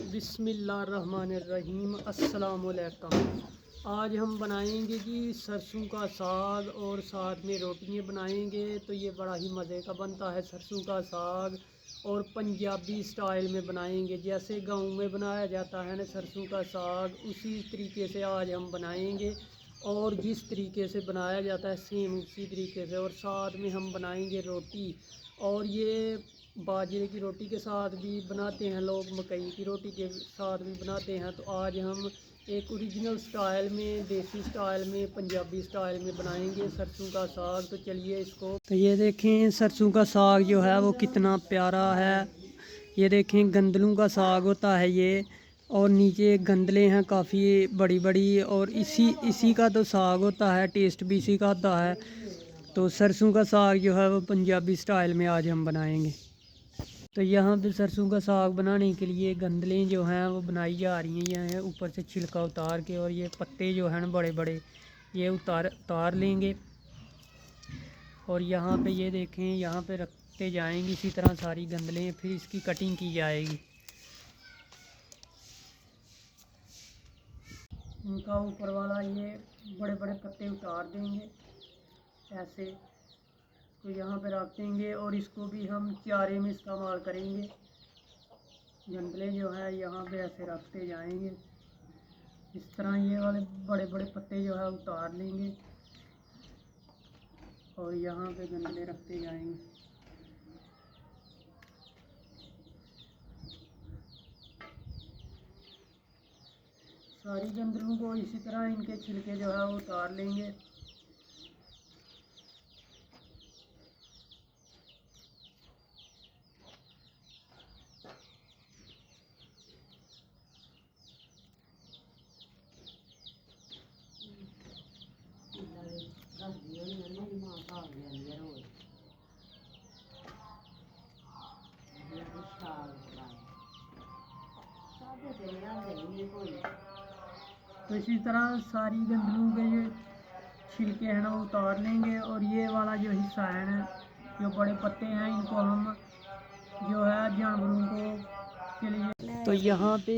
बिस्मिल्लाहिर्रहमानिर्रहीम अस्सलामुअलैकुम। आज हम बनाएंगे जी सरसों का साग और साथ में रोटियां बनाएंगे। तो ये बड़ा ही मज़े का बनता है सरसों का साग, और पंजाबी स्टाइल में बनाएंगे। जैसे गाँव में बनाया जाता है ना सरसों का साग, उसी तरीके से आज हम बनाएंगे। और जिस तरीके से बनाया जाता है सेम उसी तरीके से, और साथ में हम बनाएंगे रोटी। और ये बाजरे की रोटी के साथ भी बनाते हैं लोग, मकई की रोटी के साथ भी बनाते हैं। तो आज हम एक ओरिजिनल स्टाइल में, देसी स्टाइल में, पंजाबी स्टाइल में बनाएंगे सरसों का साग। तो चलिए इसको, तो ये देखें सरसों का साग जो है वो कितना प्यारा है। ये देखें गंदलों का साग होता है ये, और नीचे गंदले हैं काफ़ी बड़ी बड़ी, और इसी का तो साग होता है, टेस्ट भी इसी का होता है। तो सरसों का साग जो है वो पंजाबी स्टाइल में आज हम बनाएंगे। तो यहाँ पे सरसों का साग बनाने के लिए गंदलें जो हैं वो बनाई जा रही हैं। ये ऊपर से छिलका उतार के, और ये पत्ते जो हैं ना बड़े बड़े, ये उतार उतार लेंगे। और यहाँ पे ये देखें, यहाँ पे रखते जाएंगे इसी तरह सारी गंदलें, फिर इसकी कटिंग की जाएगी। इनका ऊपर वाला ये बड़े बड़े पत्ते उतार देंगे ऐसे। तो यहाँ पे रख देंगे, और इसको भी हम चारे में इस्तेमाल करेंगे। गंदले जो है यहाँ पे ऐसे रखते जाएंगे इस तरह। ये वाले बड़े बड़े पत्ते जो है उतार लेंगे, और यहाँ पे गंदले रखते जाएंगे। सारी गंदलों को इसी तरह इनके छिलके जो है वो उतार लेंगे। तो इसी तरह सारी गंदलों के ये छिलके हैं ना वो उतार लेंगे। और ये वाला जो हिस्सा है ना, जो बड़े पत्ते हैं, इनको हम जो है जानवरों को के लिए। तो यहाँ पे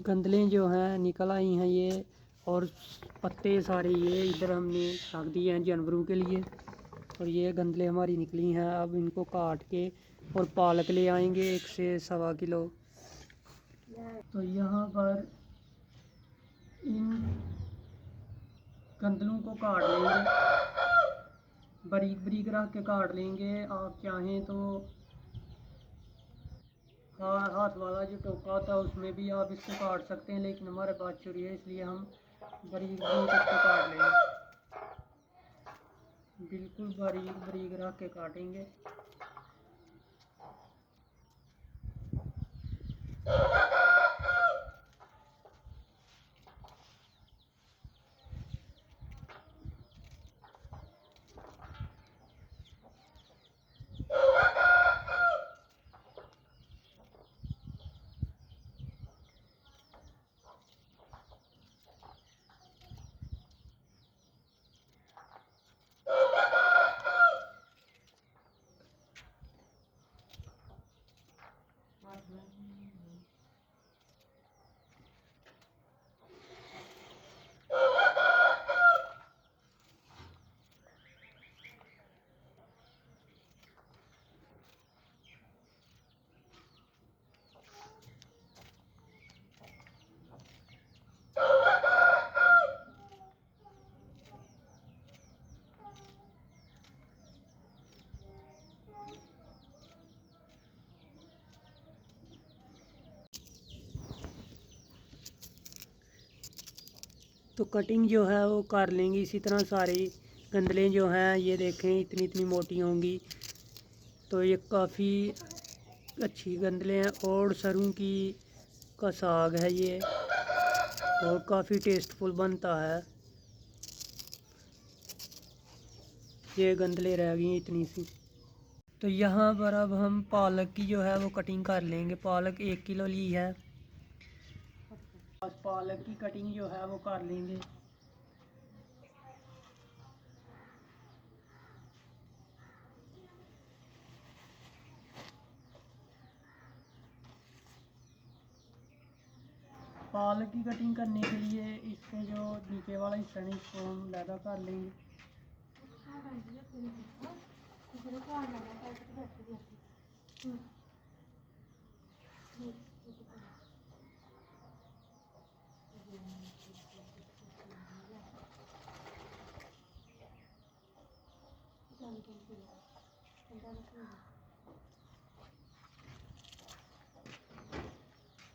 गंदलें जो हैं निकल आई हैं ये, और पत्ते सारे ये इधर हमने रख दिए हैं जानवरों के लिए। और ये गंदलें हमारी निकली हैं, अब इनको काट के और पालक ले आएंगे 1 से सवा किलो। तो यहाँ पर इन गंदलों को काट लेंगे, बारीक बारीक रख के काट लेंगे। आप चाहें तो हाथ वाला जो टोका होता है उसमें भी आप इसको काट सकते हैं, लेकिन हमारे पास छुरी है इसलिए हम बारीक बारीक इसको काट लेंगे। बिल्कुल बारीक बारीक रख के काटेंगे। तो कटिंग जो है वो कर लेंगे इसी तरह। सारी गंदलें जो हैं ये देखें इतनी इतनी मोटी होंगी। तो ये काफ़ी अच्छी गंदलें हैं, और सरों की का साग है ये, और काफ़ी टेस्टफुल बनता है। ये गंदलें रह गई इतनी सी। तो यहाँ पर अब हम पालक की जो है वो कटिंग कर लेंगे। पालक 1 किलो ली है, बस पालक की कटिंग जो है वो कर लेंगे। पालक की कटिंग करने के लिए इसके जो नीचे वाला हिस्सा है इसको हम लैदा कर लेंगे।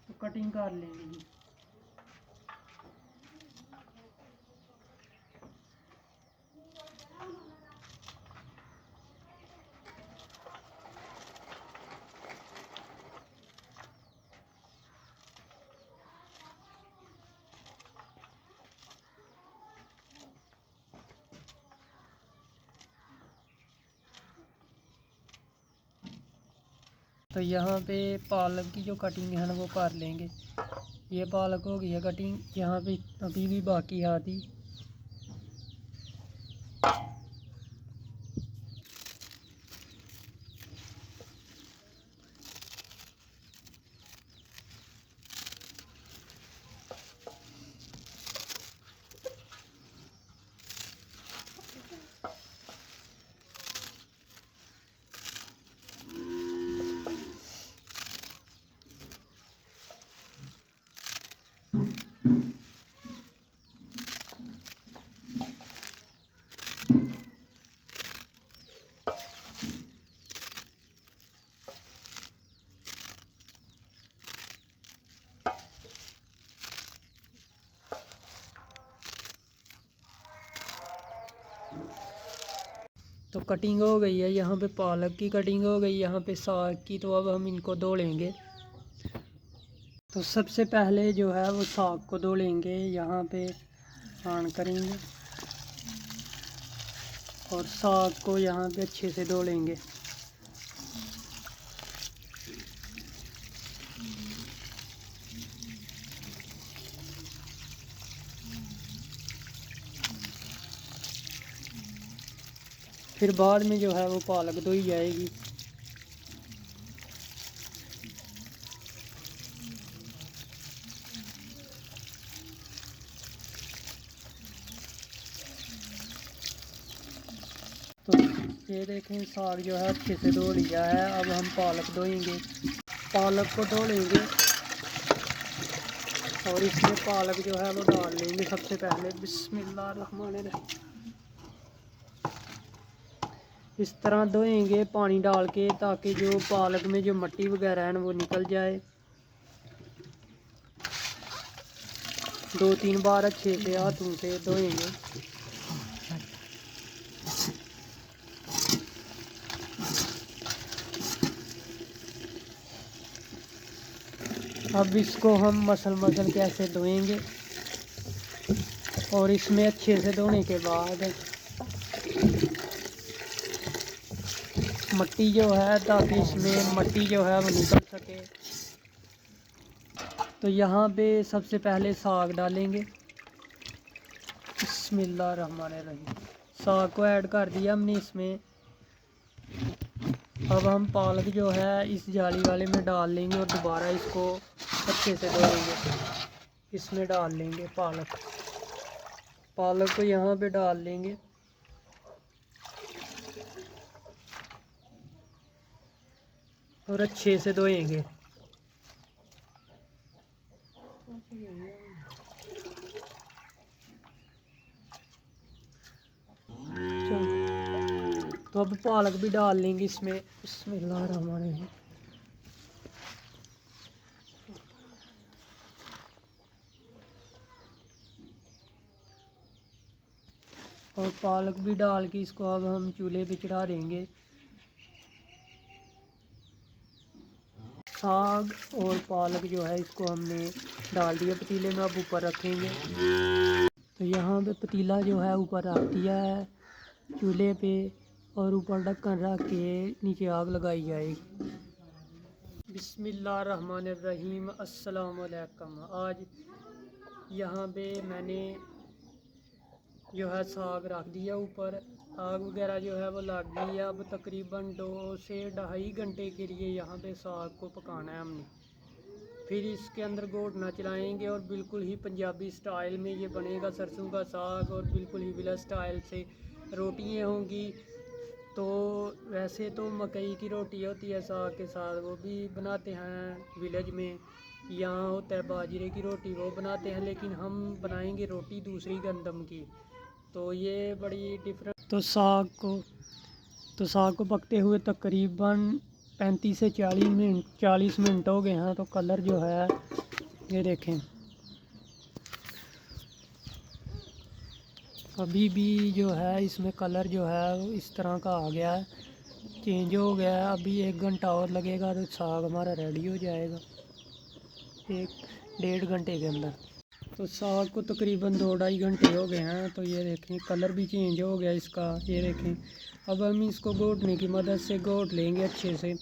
तो कटिंग कर लेंगे जी। तो यहाँ पे पालक की जो कटिंग है ना वो कर लेंगे। ये पालक हो गई है कटिंग, यहाँ पे अभी भी बाकी है आधी। तो कटिंग हो गई है, यहाँ पे पालक की कटिंग हो गई, यहाँ पे साग की। तो अब हम इनको धो लेंगे। तो सबसे पहले जो है वो साग को धो लेंगे, यहाँ पे ऑन करेंगे और साग को यहाँ पे अच्छे से धो लेंगे। फिर बाद में जो है वो पालक धोई जाएगी। तो ये देखें साग जो है अच्छे से धो लिया है। अब हम पालक धोएंगे, पालक को धो लेंगे और इसमें पालक जो है वो डाल लेंगे सबसे पहले। बिस्मिल्लाहिर्रहमानिर्रहीम। इस तरह धोएंगे पानी डाल के, ताकि जो पालक में जो मिट्टी वगैरह है ना वो निकल जाए। 2-3 बार अच्छे से हाथों से धोएंगे। अब इसको हम मसल के ऐसे धोएंगे और इसमें अच्छे से धोने के बाद मिट्टी जो है, ताकि इसमें मिट्टी जो है वो निकल सके। तो यहाँ पे सबसे पहले साग डालेंगे। बिस्मिल्लाहिर्रहमानिर्रहीम। साग को ऐड कर दिया हमने इसमें। अब हम पालक जो है इस जाली वाले में डाल लेंगे और दोबारा इसको अच्छे से धोएंगे। इसमें डाल लेंगे पालक को यहाँ पे डाल लेंगे और अच्छे से धोएंगे। तो अब पालक भी डाल लेंगे इसमें। बिस्मिल्लाहिर्रहमानिर्रहीम। और पालक भी डाल के इसको अब हम चूल्हे पे चढ़ा देंगे। साग और पालक जो है इसको हमने डाल दिया पतीले में, अब ऊपर रखेंगे। तो यहाँ पे पतीला जो है ऊपर रख दिया है चूल्हे पे और ऊपर ढक्कन रख के नीचे आग लगाई जाएगी। बिस्मिल्लाहिर्रहमानिर्रहीम। अस्सलाम वालेकुम। आज यहाँ पे मैंने जो है साग रख दिया ऊपर। आग वगैरह जो है वो लग गई है। अब तकरीबन 2 से 2.5 घंटे के लिए यहाँ पे साग को पकाना है हमने। फिर इसके अंदर घोटना चलाएंगे और बिल्कुल ही पंजाबी स्टाइल में ये बनेगा सरसों का साग। और बिल्कुल ही विला स्टाइल से रोटियाँ होंगी। तो वैसे तो मकई की रोटी होती है साग के साथ, वो भी बनाते हैं विलेज में। यहाँ होता है बाजरे की रोटी, वो बनाते हैं, लेकिन हम बनाएंगे रोटी दूसरी गंदम की। तो ये बड़ी डिफरेंट। तो साग को पकते हुए तकरीबन 35 से 40 मिनट हो गए हैं। तो कलर जो है ये देखें, अभी भी जो है इसमें कलर जो है वो इस तरह का आ गया है, चेंज हो गया है। अभी 1 घंटा और लगेगा तो साग हमारा रेडी हो जाएगा 1-1.5 घंटे के अंदर। तो साग को तकरीबन 2-2.5 घंटे हो गए हैं। तो ये देखें कलर भी चेंज हो गया इसका, ये देखें। अब हम इसको घोटने की मदद से घोट लेंगे अच्छे से।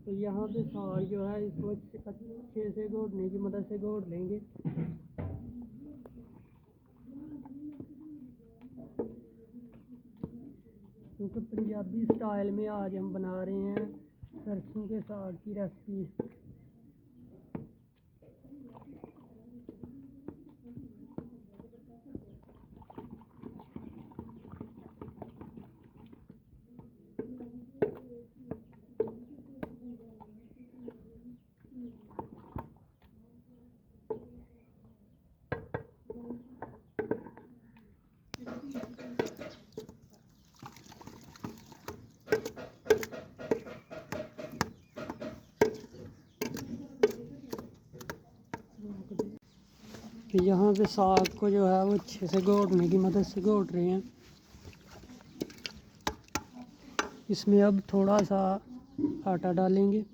तो यहाँ पे साग जो है इसको अच्छे से घोटने की मदद से घोट लेंगे। क्योंकि पंजाबी स्टाइल में आज हम बना रहे हैं सरसों के साग की रेसिपी। तो यहाँ पे साग को जो है वो अच्छे से घोटने की मदद से घोट रहे हैं। इसमें अब थोड़ा सा आटा डालेंगे,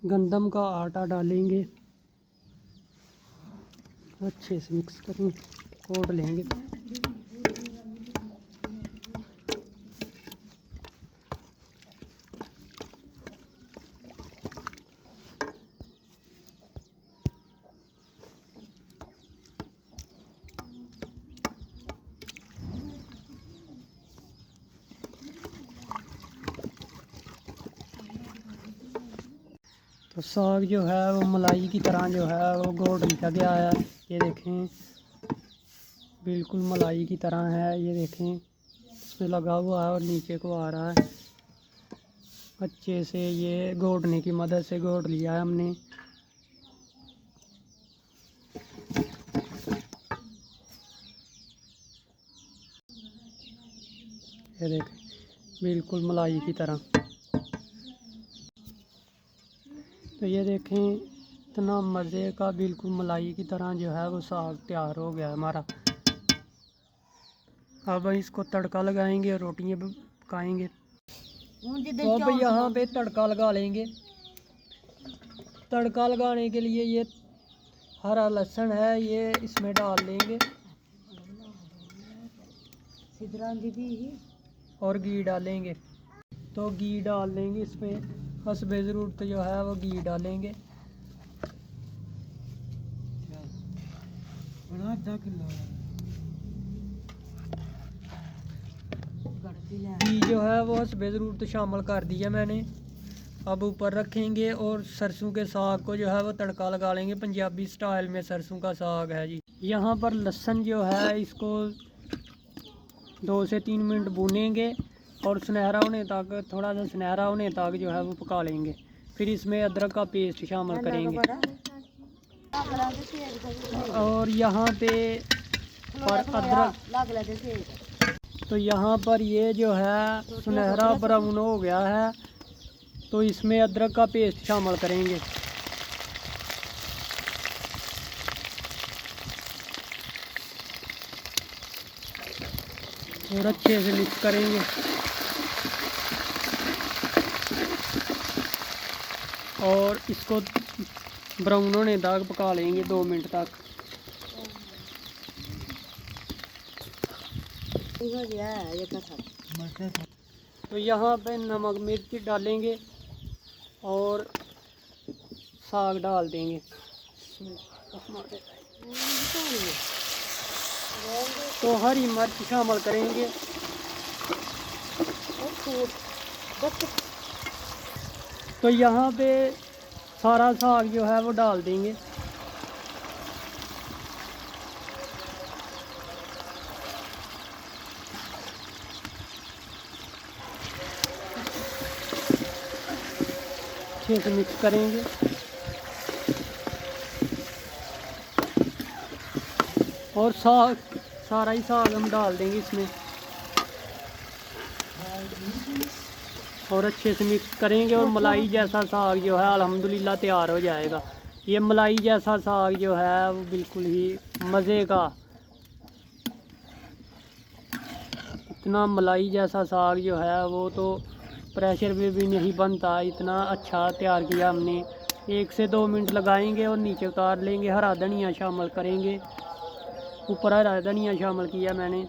गंदम का आटा डालेंगे, अच्छे से मिक्स करेंगे, घोट लेंगे। तो साग जो है वो मलाई की तरह जो है वो घोट लिया गया है। ये देखें बिल्कुल मलाई की तरह है, ये देखें इसमें लगा हुआ है और नीचे को आ रहा है। अच्छे से ये घोटने की मदद से घोट लिया है हमने। ये देखें बिल्कुल मलाई की तरह। तो ये देखें इतना मज़े का बिल्कुल मलाई की तरह जो है वो साग तैयार हो गया हमारा। अब इसको तड़का लगाएंगे और रोटियाँ पकाएंगे। तो अब यहाँ पे तड़का लगा लेंगे। तड़का लगाने के लिए ये हरा लहसुन है, ये इसमें डाल लेंगे और घी डालेंगे। तो घी डाल लेंगे इसमें, हस्बे ज़रूरत जो है वो घी डालेंगे। घी जो है वो हस्बे ज़रूरत शामिल कर दिया मैंने। अब ऊपर रखेंगे और सरसों के साग को जो है वो तड़का लगा लेंगे। पंजाबी स्टाइल में सरसों का साग है जी। यहाँ पर लहसुन जो है इसको 2 से 3 मिनट भूनेंगे और सुनहरा होने तक, थोड़ा सा सुनहरा होने तक जो है वो पका लेंगे। फिर इसमें अदरक का पेस्ट शामिल करेंगे। और यहाँ पे पर अदरक, तो यहाँ पर ये जो है सुनहरा ब्राउन हो गया है, तो इसमें अदरक का पेस्ट शामिल करेंगे। और अच्छे से मिक्स करेंगे। और इसको ब्राउन होने तक पका लेंगे 2 मिनट तक। तो यहाँ पे नमक मिर्च डालेंगे और साग डाल देंगे। तो हरी मिर्च शामिल करेंगे। तो यहाँ पे सारा साग जो है वो डाल देंगे। अच्छे से मिक्स करेंगे। और साग सारा ही साग हम डाल देंगे इसमें और अच्छे से मिक्स करेंगे। और मलाई जैसा साग जो है अल्हम्दुलिल्लाह तैयार हो जाएगा। ये मलाई जैसा साग जो है वो बिल्कुल ही मज़े का, इतना मलाई जैसा साग जो है वो तो प्रेशर में भी नहीं बनता। इतना अच्छा तैयार किया हमने। 1 से 2 मिनट लगाएंगे और नीचे उतार लेंगे। हरा धनिया शामिल करेंगे। ऊपर हरा धनिया शामिल किया मैंने।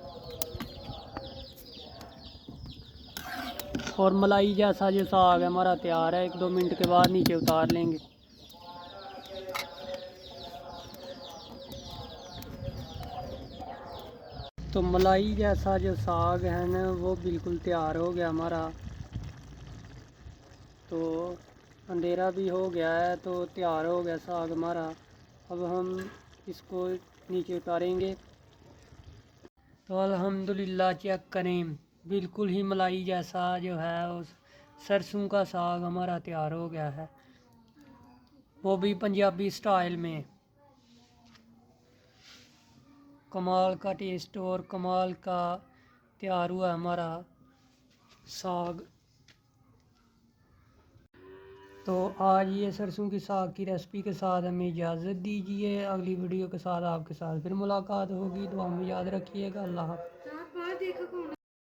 और मलाई जैसा जो साग है हमारा तैयार है। 1-2 मिनट के बाद नीचे उतार लेंगे। तो मलाई जैसा जो साग है ना वो बिल्कुल तैयार हो गया हमारा। तो अंधेरा भी हो गया है तो तैयार हो गया साग हमारा। अब हम इसको नीचे उतारेंगे। तो अल्हम्दुलिल्लाह चेक करें, बिल्कुल ही मलाई जैसा जो है उस सरसों का साग हमारा तैयार हो गया है, वो भी पंजाबी स्टाइल में। कमाल का टेस्ट और कमाल का तैयार हुआ हमारा साग। तो आज ये सरसों की साग की रेसिपी के साथ हमें इजाज़त दीजिए। अगली वीडियो के साथ आपके साथ फिर मुलाकात होगी। दुआ में याद रखिएगा। अल्लाह हाफ़िज़।